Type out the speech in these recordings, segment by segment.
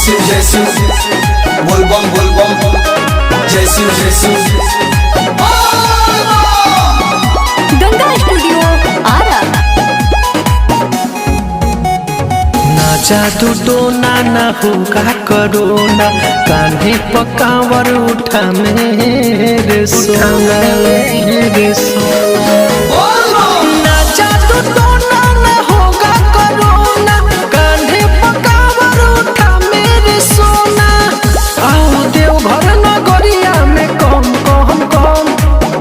जैसी बोल बम जैसी गंगा स्टूडियो आरा। ना जादू टोना ना होगा करोना, कान्हे पकावर उठा मेरे सोना मेरे सोना। ना जादू टोना ना होगा करोना, कान्हे पकावर उठा मेरे सोना। आओ देव घर नगरिया में कम कम कम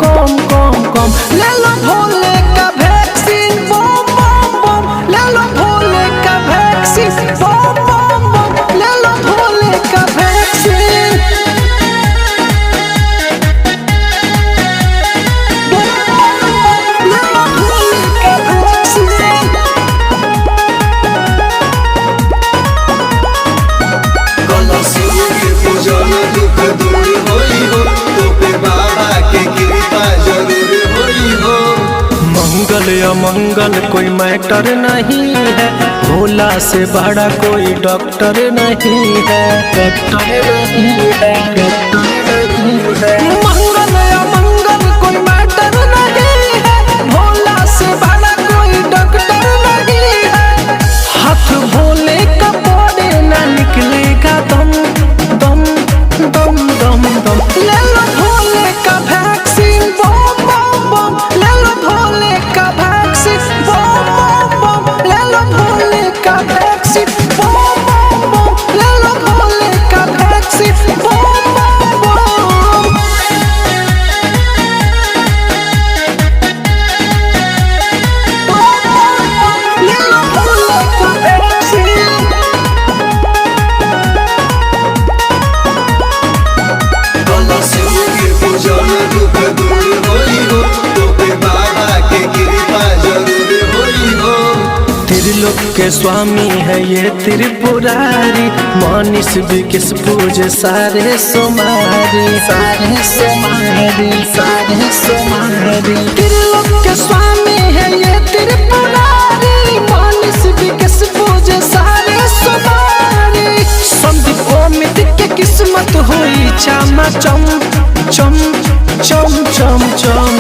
कम कम कम ले लो भोले का वैक्सीन बम बम बम, ले लो भोले का वैक्सीन बम बम बम, ले लो भोले का वैक्सीन ले लो भोले का वैक्सीन। कलसियों के पूजन दुख दूर होई हो, तो पे बाबा के कृपा जरूर होई हो। मंगल या मंगल कोई मैटर नहीं है, भोला से बड़ा कोई डॉक्टर नहीं है, डॉक्टर नहीं है, डॉक्टर नहीं है। मंगल या मंगल कोई मैटर नहीं है, भोला से बड़ा कोई डॉक्टर नहीं है। हाथ भोले का पौधे ना निकलेगा दम दम दम दम दम, ले लो भोले का वैक्सीन बम बम बम, ले लो भोले का वैक्सीन बम बम बम, ले लो भोले का वैक्सीन बम बम बम, ले लो भोले का वैक्सीन बम बम बम। ले लो भोले का वैक्सीन। कलसियों के पूजन दुख दूर होई हो, तो पे बाबा के कृपा जरूर होई हो। त्रिलोक के स्वामी है ये त्रिपुरारी, मनीष विकिस पूजे सारे सोमारी सारे सोमारी सारे सोमारी। त्रिलोक के स्वामी है ये त्रिपुरारी, मनीष विकिस पूजे सारे सोमारी। संदीप अमित के किस्मत हुई चामा चम चम चम चम चम।